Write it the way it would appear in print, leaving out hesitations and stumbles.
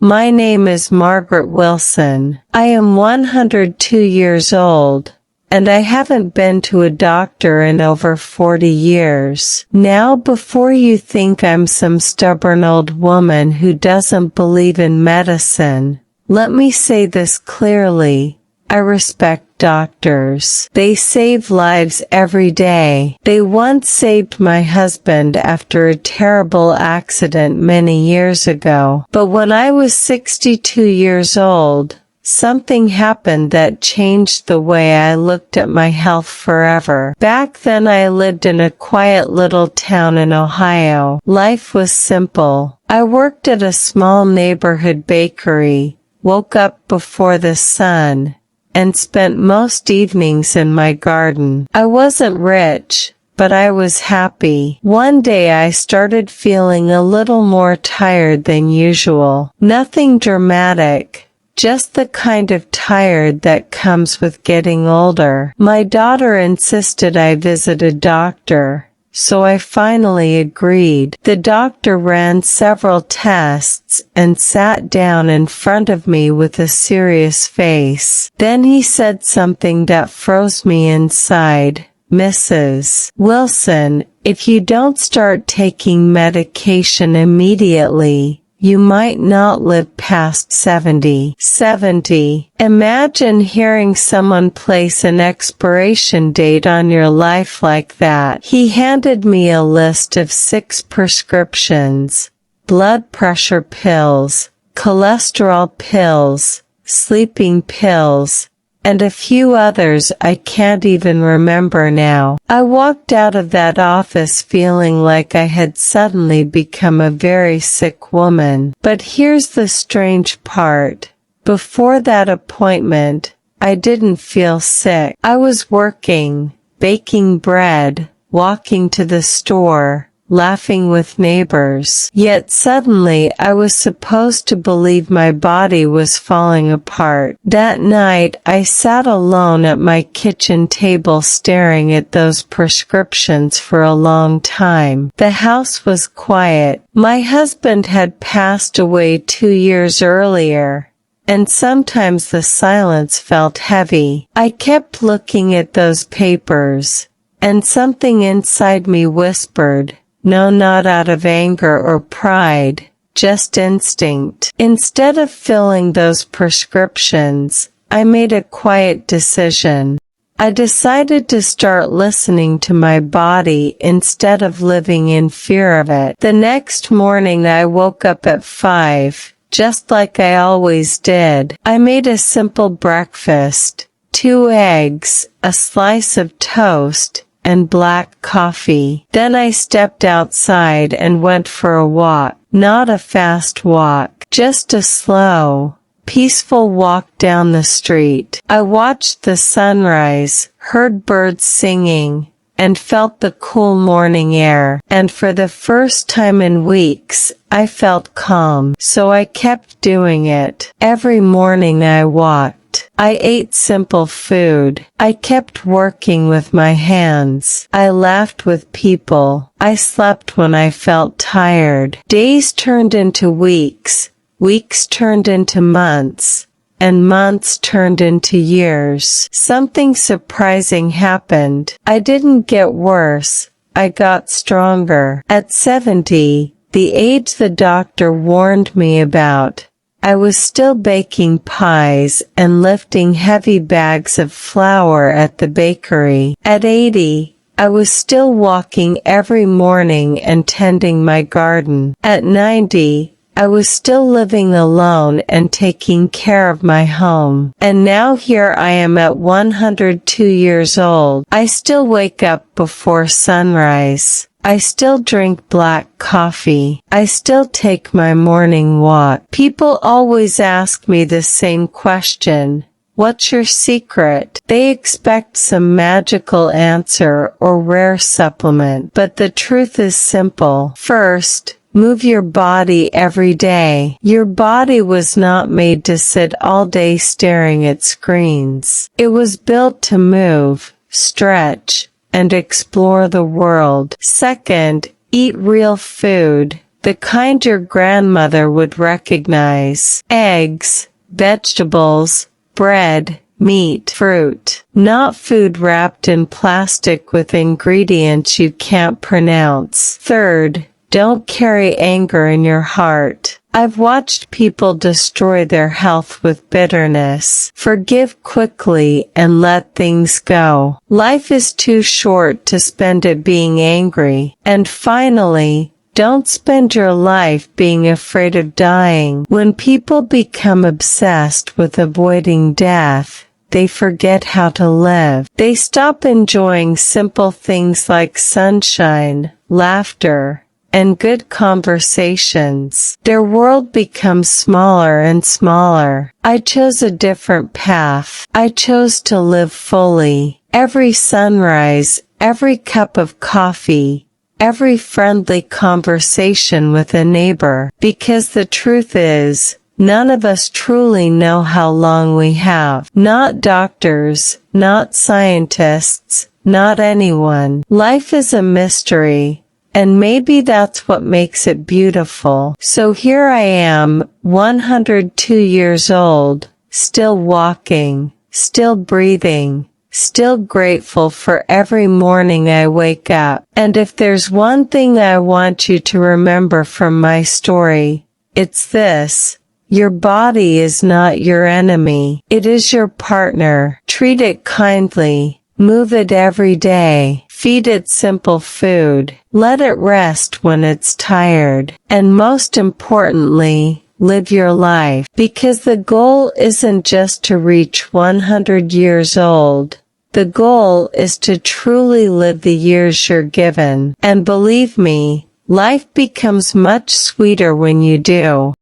My name is Margaret Wilson. I am 102 years old, and I haven't been to a doctor in over 40 years. Now, before you think I'm some stubborn old woman who doesn't believe in medicine, let me say this clearly. I respect doctors. They save lives every day. They once saved my husband after a terrible accident many years ago. But when I was 62 years old, something happened that changed the way I looked at my health forever. Back then I lived in a quiet little town in Ohio. Life was simple. I worked at a small neighborhood bakery, woke up before the sun, and spent most evenings in my garden. I wasn't rich, but I was happy. One day I started feeling a little more tired than usual. Nothing dramatic, just the kind of tired that comes with getting older. My daughter insisted I visit a doctor, so I finally agreed. The doctor ran several tests and sat down in front of me with a serious face. Then he said something that froze me inside. Mrs. Wilson, if you don't start taking medication immediately, you might not live past 70. Imagine hearing someone place an expiration date on your life like that. He handed me a list of 6 prescriptions: blood pressure pills, cholesterol pills, sleeping pills, and a few others I can't even remember now. I walked out of that office feeling like I had suddenly become a very sick woman. But here's the strange part. Before that appointment, I didn't feel sick. I was working, baking bread, walking to the store, laughing with neighbors. Yet suddenly I was supposed to believe my body was falling apart. That night I sat alone at my kitchen table staring at those prescriptions for a long time. The house was quiet. My husband had passed away 2 years earlier, and sometimes the silence felt heavy. I kept looking at those papers, and something inside me whispered, no, not out of anger or pride, just instinct. Instead of filling those prescriptions, I made a quiet decision. I decided to start listening to my body instead of living in fear of it. The next morning I woke up at 5, just like I always did. I made a simple breakfast: 2 eggs, a slice of toast, and black coffee. Then I stepped outside and went for a walk. Not a fast walk, just a slow, peaceful walk down the street. I watched the sunrise, heard birds singing, and felt the cool morning air. And for the first time in weeks, I felt calm. So I kept doing it. Every morning I walked. I ate simple food. I kept working with my hands. I laughed with people. I slept when I felt tired. Days turned into weeks. Weeks turned into months. And months turned into years. Something surprising happened. I didn't get worse. I got stronger. At 70, the age the doctor warned me about, I was still baking pies and lifting heavy bags of flour at the bakery. At 80, I was still walking every morning and tending my garden. At 90, I was still living alone and taking care of my home. And now here I am at 102 years old. I still wake up before sunrise. I still drink black coffee. I still take my morning walk. People always ask me the same question. What's your secret? They expect some magical answer or rare supplement. But the truth is simple. First, move your body every day. Your body was not made to sit all day staring at screens. It was built to move, stretch, and explore the world. Second, eat real food. the kind your grandmother would recognize. Eggs, vegetables, bread, meat, fruit. Not food wrapped in plastic with ingredients you can't pronounce. Third, don't carry anger in your heart. I've watched people destroy their health with bitterness. Forgive quickly and let things go. Life is too short to spend it being angry. And finally, don't spend your life being afraid of dying. When people become obsessed with avoiding death, they forget how to live. They stop enjoying simple things like sunshine, laughter, and good conversations. Their world becomes smaller and smaller. I chose a different path. I chose to live fully. Every sunrise, every cup of coffee, every friendly conversation with a neighbor. Because the truth is, none of us truly know how long we have. Not doctors, not scientists, not anyone. Life is a mystery. And maybe that's what makes it beautiful. So here I am, 102 years old, still walking, still breathing, still grateful for every morning I wake up. And if there's one thing I want you to remember from my story, it's this: your body is not your enemy. It is your partner. Treat it kindly. Move it every day. Feed it simple food. Let it rest when it's tired. And most importantly, live your life. Because the goal isn't just to reach 100 years old. The goal is to truly live the years you're given. And believe me, life becomes much sweeter when you do.